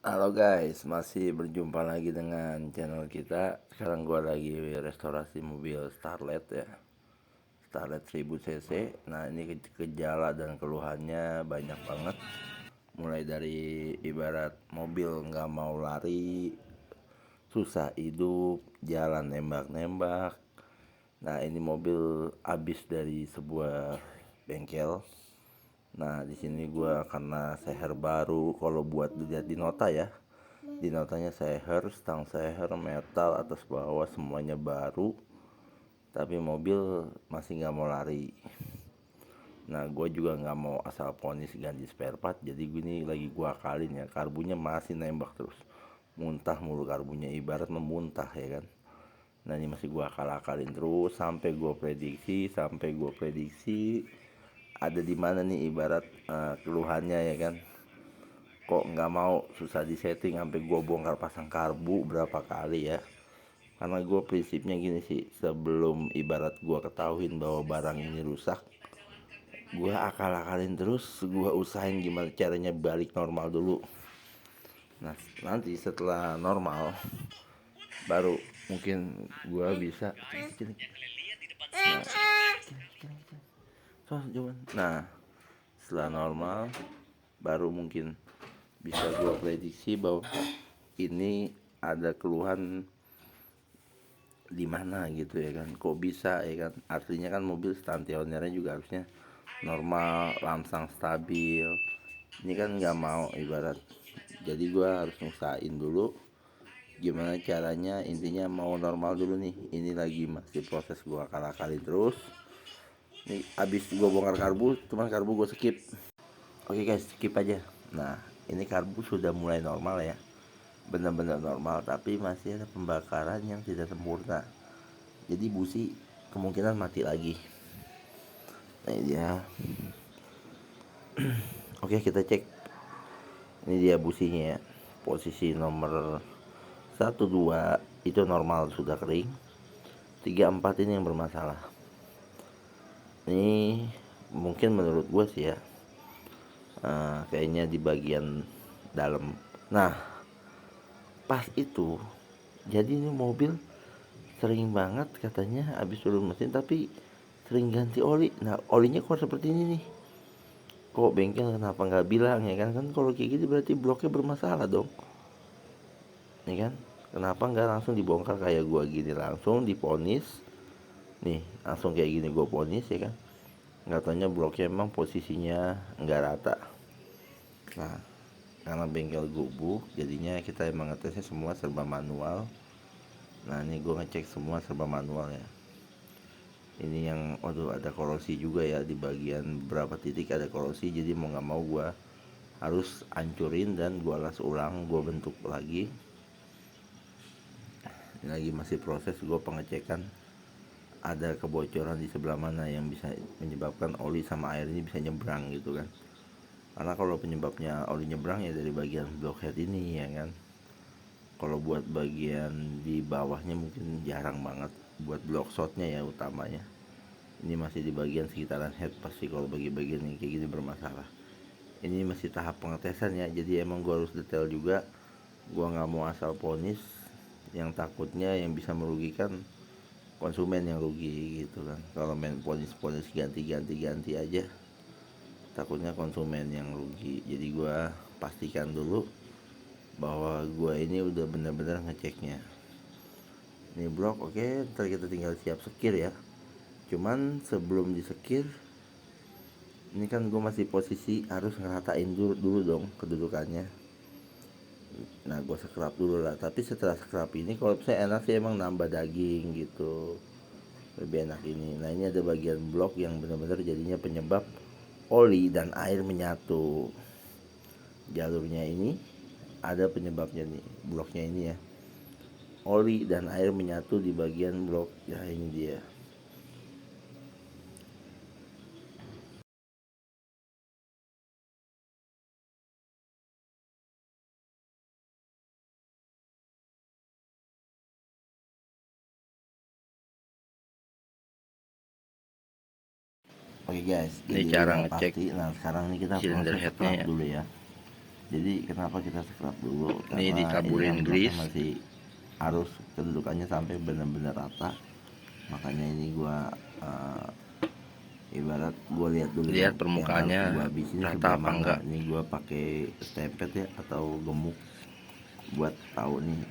Halo guys, masih berjumpa lagi dengan channel kita. Sekarang gua lagi restorasi mobil Starlet ya. Starlet 1000 cc. Nah, ini gejala dan keluhannya banyak banget. Mulai dari ibarat mobil nggak mau lari, susah hidup, jalan nembak-nembak. Nah, ini mobil habis dari sebuah bengkel. Nah, di sini gua karena seher baru, kalau buat dilihat di nota ya. Di notanya seher, stang seher, metal atas bawah semuanya baru, tapi mobil masih nggak mau lari. Nah, gue juga nggak mau asal ponis ganti spare part, jadi gini lagi gue akalin ya, karbunya masih nembak terus, muntah mulu karbunya, ibarat memuntah ya kan. Nah, ini masih gue akal-akalin terus sampai gue prediksi ada di mana nih ibarat keluhannya ya kan. Kok nggak mau, susah disetting, sampai gue bongkar pasang karbu berapa kali ya. Karena gue prinsipnya gini sih, sebelum ibarat gue ketahuin bahwa barang ini rusak, gue akal-akalin terus, gue usahain gimana caranya balik normal dulu. Nah, nanti setelah normal baru mungkin gue bisa. Nah, setelah normal baru mungkin bisa gue prediksi bahwa ini ada keluhan di mana gitu ya kan. Kok bisa ya kan, artinya kan mobil stantionernya juga harusnya normal, lamsang stabil. Ini kan nggak mau ibarat, jadi gue harus ngusahain dulu gimana caranya, intinya mau normal dulu nih. Ini lagi masih proses, gue akal-akalin terus. Ini abis gue bongkar karbu, cuman karbu gue skip. Oke guys, skip aja. Nah, ini karbu sudah mulai normal ya, benar-benar normal, tapi masih ada pembakaran yang tidak sempurna. Jadi busi kemungkinan mati lagi. Nah, ini dia. Oke, kita cek. Ini dia businya ya. Posisi nomor 1 2 itu normal, sudah kering. 3 4 ini yang bermasalah. Ini mungkin menurut gue sih ya, kayaknya di bagian dalam. Nah, pas itu jadi ini mobil sering banget katanya habis turun mesin, tapi sering ganti oli. Nah, olinya kok seperti ini nih, kok bengkel kenapa nggak bilang ya kan. Kan kalau kayak gitu berarti bloknya bermasalah dong ya kan. Kenapa nggak langsung dibongkar kayak gua gini, langsung diponis nih, langsung kayak gini gua ponis ya kan. Nggak tanya bloknya emang posisinya nggak rata. Nah, karena bengkel gubuk jadinya kita emang ngetesnya semua serba manual. Nah, ini gua ngecek semua serba manual ya. Ini yang waduh, ada korosi juga ya, di bagian beberapa titik ada korosi, jadi mau nggak mau gua harus hancurin dan gua las ulang, gua bentuk lagi. Ini lagi masih proses gua pengecekan ada kebocoran di sebelah mana yang bisa menyebabkan oli sama air ini bisa nyebrang gitu kan. Karena kalau penyebabnya oli nyebrang ya dari bagian blockhead ini ya kan. Kalau buat bagian di bawahnya mungkin jarang banget, buat block shotnya ya utamanya. Ini masih di bagian sekitaran head, pasti kalau bagian yang kayak gini bermasalah. Ini masih tahap pengetesan ya, jadi emang gua harus detail juga. Gua nggak mau asal ponis, yang takutnya yang bisa merugikan konsumen yang rugi gitu kan. Kalau main ponis-ponis ganti-ganti aja, takutnya konsumen yang rugi. Jadi gua pastikan dulu bahwa gua ini udah bener-bener ngeceknya. Ini blok oke, ntar kita tinggal siap sekir ya. Cuman sebelum disekir, ini kan gue masih posisi harus ngeratain dulu dong kedudukannya. Nah, gue scrub dulu lah, tapi setelah scrub ini kalau saya enak sih emang nambah daging gitu, lebih enak ini. Nah, ini ada bagian blok yang benar-benar jadinya penyebab oli dan air menyatu. Jalurnya ini ada penyebabnya nih, bloknya ini ya, oli dan air menyatu di bagian blok ya, ini dia. Oke guys, Ini jadi cara udah ngecek pasti. Nah, sekarang ini kita silinder proses headnya scrub ya. dulu ya. Jadi kenapa kita scrub dulu? Ini Karena ditaburin ini grease. masih harus kedudukannya sampai benar-benar rata. Makanya ini gua ibarat gua lihat dulu Lihat yang permukaannya harus gua habisin rata sebelah apa mana. enggak. Ini gua pakai stempet ya atau gemuk buat tahu nih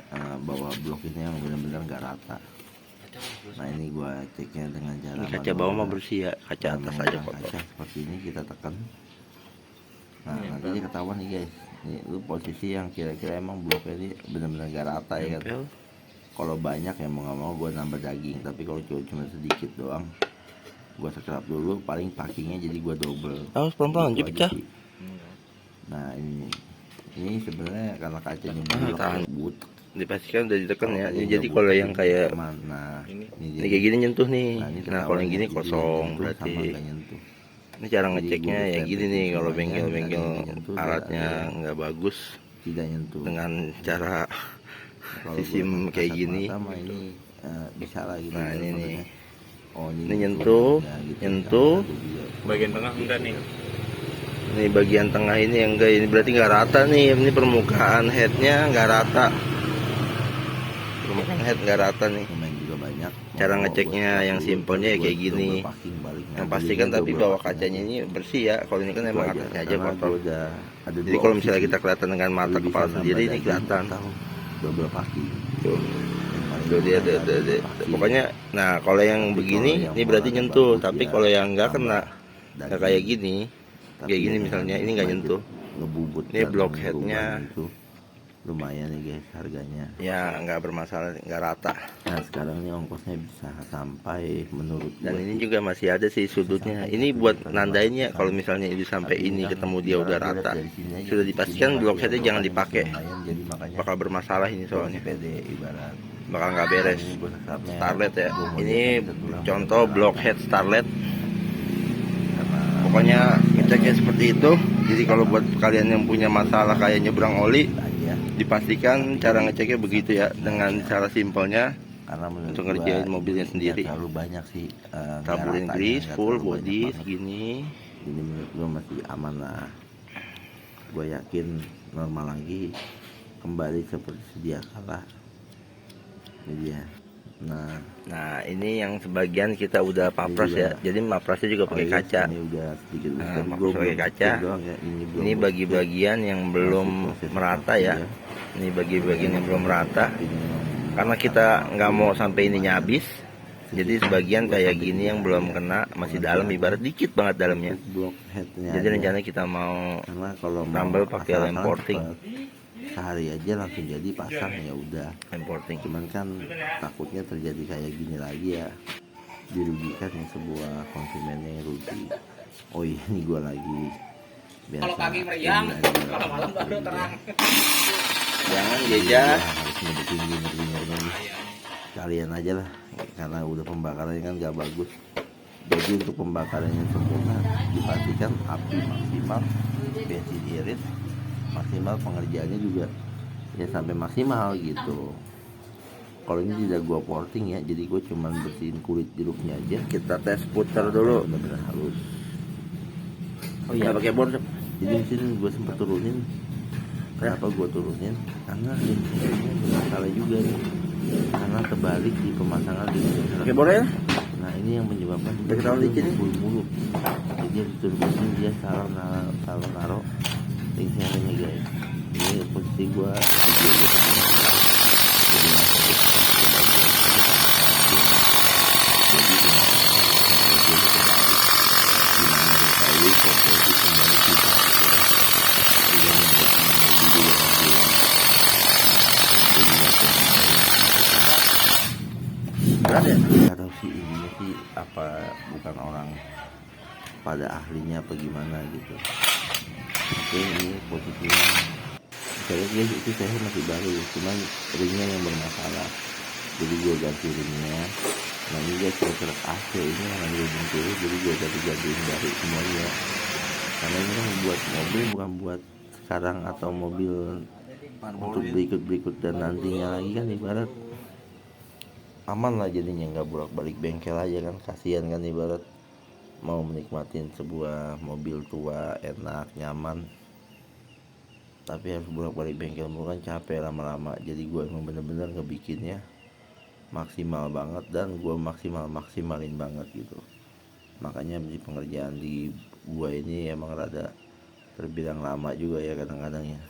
bahwa blok ini yang benar-benar nggak rata. Nah ini gua ceknya dengan cara Ini kaca bawah mah bersih ya, kaca atas aja kotor. kaca seperti ini kita tekan. Nah nanti dia ketahuan nih guys. Ini lu posisi yang kira-kira emang bloknya ini benar-benar nggak rata ya kan. Kalau banyak ya mau nggak mau gue nambah daging, tapi kalau cuma sedikit doang gue scrub dulu, paling packingnya jadi gue double. Harus pelan-pelan Gitu aja pecah. sih. Nah ini sebenarnya karena kacanya tahan. but Dipastikan udah ditekan ya. ini Jadi kalau yang kayak nah ini kayak gini nyentuh nih. Nah kalau yang gini jadi kosong nyentuh berarti. sama nggak nyentuh. Ini cara Jadi ngeceknya gua ya gini nih, kalau semuanya, bengkel-bengkel ada yang nyentuh, alatnya ada nggak bagus tidak nyentuh. dengan cara Kalau sistem gua kayak kasat gini. mata mah ini bisa lah gitu. Nah, kan, ini nih. maksudnya. Oh Ini nyentuh, ya, gitu. nyentuh. Bagian tengah enggak nih? Ini bagian tengah ini yang enggak, ini berarti nggak rata nih. Ini permukaan headnya nggak rata. Permukaan head nggak rata nih. Pemain juga banyak. Cara ngeceknya yang simpelnya ya kayak gini. Yang pastikan tapi bawah kacanya ini bersih ya. Kalau ini kan emang atasnya aja kotor. Jadi kalau misalnya kita kelihatan dengan mata kepala sendiri ini kelihatan. Double packing. Tuh. Tuh dia, pokoknya nah kalau yang begini ini berarti nyentuh, tapi kalau yang enggak kena nggak kayak gini misalnya ini nggak nyentuh, ngebubut ini block headnya itu lumayan nih guys harganya ya, nggak bermasalah, nggak rata. Nah sekarang ini ongkosnya bisa sampai menurut Dan ini juga masih ada sih sudutnya, ini buat nandainnya kalau misalnya ini sampai ini ketemu dia udah rata, sudah dipastikan block headnya jangan dipakai, bakal bermasalah ini soalnya, bakal nggak beres. Starlet ya, ini contoh block head Starlet. Pokoknya ngeceknya seperti itu. Jadi kalau buat kalian yang punya masalah kayak nyebrang oli, dipastikan cara ngeceknya begitu ya, dengan cara simpelnya. Karena untuk ngerjain mobilnya sendiri terlalu banyak sih taburin grease full body segini. Jadi menurut gue masih aman lah. Gue yakin normal lagi, kembali seperti sedia kala. Ini dia. Nah ini yang sebagian kita udah papras ya, jadi maprasnya juga pakai kaca. Ini udah sedikit papras pakai kaca. Ya. Ini bagi bagian yang belum merata ya. Ini bagi bagian yang belum merata. Karena kita nggak mau sampai ininya habis, jadi sebagian kayak gini yang belum kena masih dalam, ibarat dikit banget dalamnya. Jadi rencananya kita mau tambal pakai lem porting. Sehari aja langsung jadi pasang ya udah Lem porting. Cuman kan takutnya terjadi kayak gini lagi ya, dirugikan ya sebuah konsumennya yang rugi. Oh iya ini gue lagi biasa. Kalau pagi meriang, kalau malam baru terang. Jangan geja. Harus ngebetin gini. Kalian aja lah, karena udah pembakarannya kan gak bagus. Jadi untuk pembakaran yang sempurna dipastikan api maksimal, bensin irit maksimal, pengerjaannya juga ya sampai maksimal gitu. Kalau ini tidak gua porting ya, jadi gua cuman bersihin kulit jeruknya aja. Kita tes putar dulu. Bener-bener halus. Oh iya pakai bor. Jadi di sini gua sempat turunin. Kenapa gua turunin? Karena ini bermasalah juga nih. Karena terbalik di pemasangan di Pakai bor ya? Nah ini yang menyebabkan dia mulu. Jadi diturunin dia salah naruh tinggalnya guys. Ini posisi gua tahu sih ini sih apa bukan orang pada ahlinya apa gimana gitu. Oke ini posisinya saya guys, itu saya masih baru, cuman ringnya yang bermasalah, jadi gue ganti ringnya. Nah ini guys truk AC ini yang lagi bengkel, jadi gue gantiin baru semuanya, karena ini kan buat mobil bukan buat sekarang atau mobil untuk berikut dan nantinya lagi kan, ibarat aman lah jadinya, nggak bolak-balik bengkel aja kan, kasihan kan, ibarat mau menikmatin sebuah mobil tua enak nyaman tapi harus bolak-balik bengkel mulu kan capek lama-lama. Jadi gue emang bener-bener ngebikinnya maksimal banget, dan gue maksimalin banget gitu. Makanya di pengerjaan di gue ini emang rada terbilang lama juga ya kadang-kadang ya.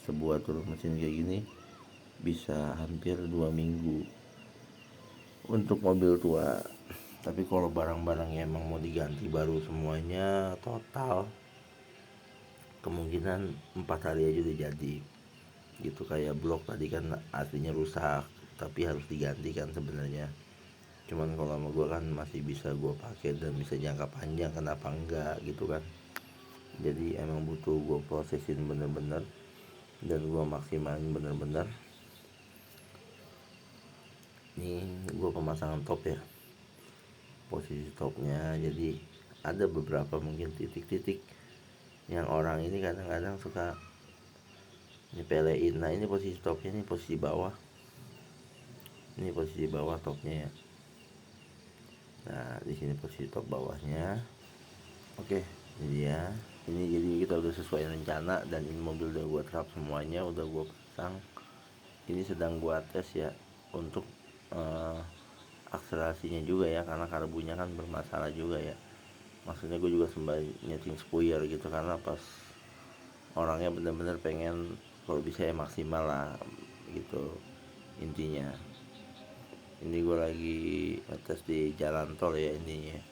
Sebuah turun mesin kayak gini bisa hampir 2 minggu untuk mobil tua. Tapi kalau barang-barang yang emang mau diganti baru semuanya total, kemungkinan 4 hari aja udah jadi gitu. Kayak blok tadi kan aslinya rusak tapi harus diganti kan sebenarnya. Cuman kalau sama gue kan masih bisa gue pakai dan bisa jangka panjang, kenapa enggak gitu kan. Jadi emang butuh gue prosesin bener-bener dan gue maksimalin bener-bener. Ini gue pemasangan top ya, posisi topnya. Jadi ada beberapa mungkin titik-titik yang orang ini kadang-kadang suka nyepelein. Nah ini posisi topnya, ini posisi bawah, ini posisi bawah topnya ya. Nah di sini posisi top bawahnya. Oke, ini dia. Ini jadi kita udah sesuai rencana, dan ini mobil udah gue terap semuanya, udah gue pasang. Ini sedang gue tes ya untuk akselerasinya juga ya, karena karbunya kan bermasalah juga ya. Maksudnya gue juga sembari nyeting spuyer gitu, karena pas orangnya bener-bener pengen kalau bisa ya maksimal lah gitu intinya. Ini gue lagi ngetes di jalan tol ya intinya.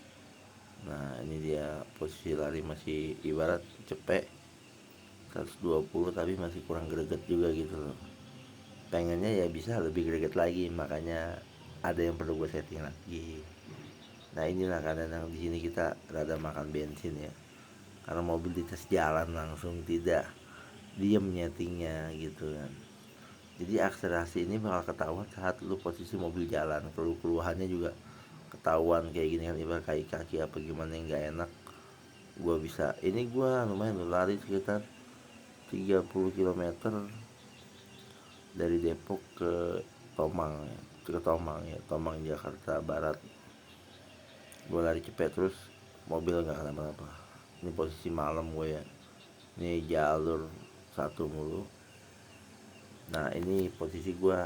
Nah ini dia posisi lari masih ibarat cepet 120 tapi masih kurang greget juga gitu loh. Pengennya ya bisa lebih greget lagi, makanya ada yang perlu gue setting lagi. Nah inilah kadang-kadang di sini kita rada makan bensin ya, karena mobil dites jalan langsung, tidak diem nyetingnya gitu kan. Jadi akselerasi ini bakal ketahuan saat lu posisi mobil jalan. Keluhannya juga ketahuan kayak gini kan, ibarat kaki apa gimana yang nggak enak. Gue bisa, ini gue lumayan lari sekitar 30 km dari Depok ke Tomang ya, Tomang Jakarta Barat. Gue lari cepet terus mobil nggak kenapa-napa. Ini posisi malam gue ya, ini jalur satu mulu. Nah ini posisi gue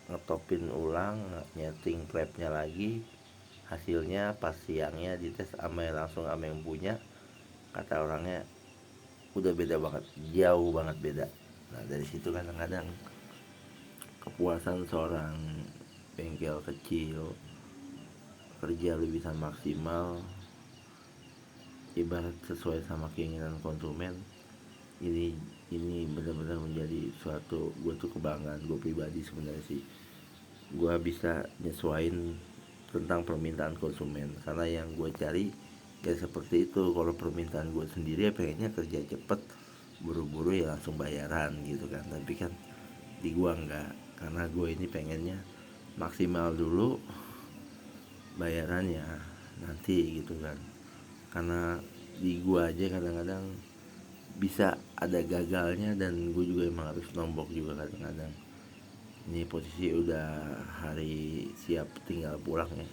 ngetopin ulang, nyeting trapnya lagi. Hasilnya pas siangnya dites langsung sama yang punya, kata orangnya udah beda banget, jauh banget beda. Nah dari situ kadang-kadang kepuasan seorang bengkel kecil kerja lu bisa maksimal ibarat sesuai sama keinginan konsumen. Ini benar-benar menjadi suatu, gue tuh kebanggaan gue pribadi sebenarnya sih. Gue bisa nyesuain tentang permintaan konsumen, karena yang gue cari ya seperti itu. Kalau permintaan gue sendiri ya pengennya kerja cepet, buru-buru ya langsung bayaran gitu kan. Tapi kan di gue enggak, karena gue ini pengennya maksimal dulu, bayarannya nanti gitu kan. Karena di gue aja kadang-kadang bisa ada gagalnya, dan gue juga emang harus nombok juga kadang-kadang. Ini posisi udah hari siap tinggal pulang ya,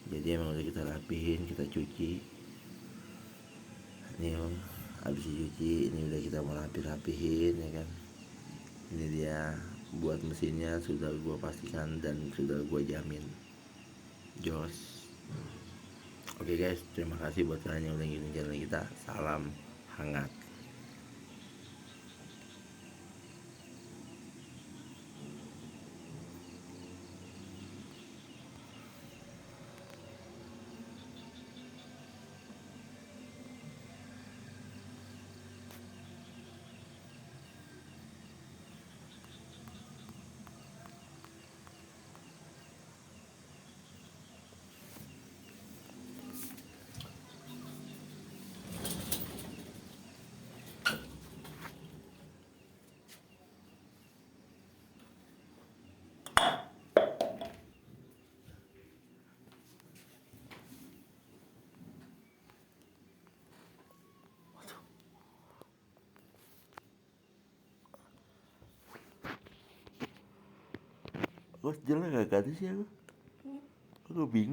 jadi emang udah kita rapihin, kita cuci. Ini habis dicuci, ini udah kita mau rapihin ya kan. Ini dia, buat mesinnya sudah gue pastikan dan sudah gue jamin jos. Oke guys, terima kasih buat kalian yang udah ngikutin channel kita. Salam hangat. Kok jelas gak ada sih aku bingung.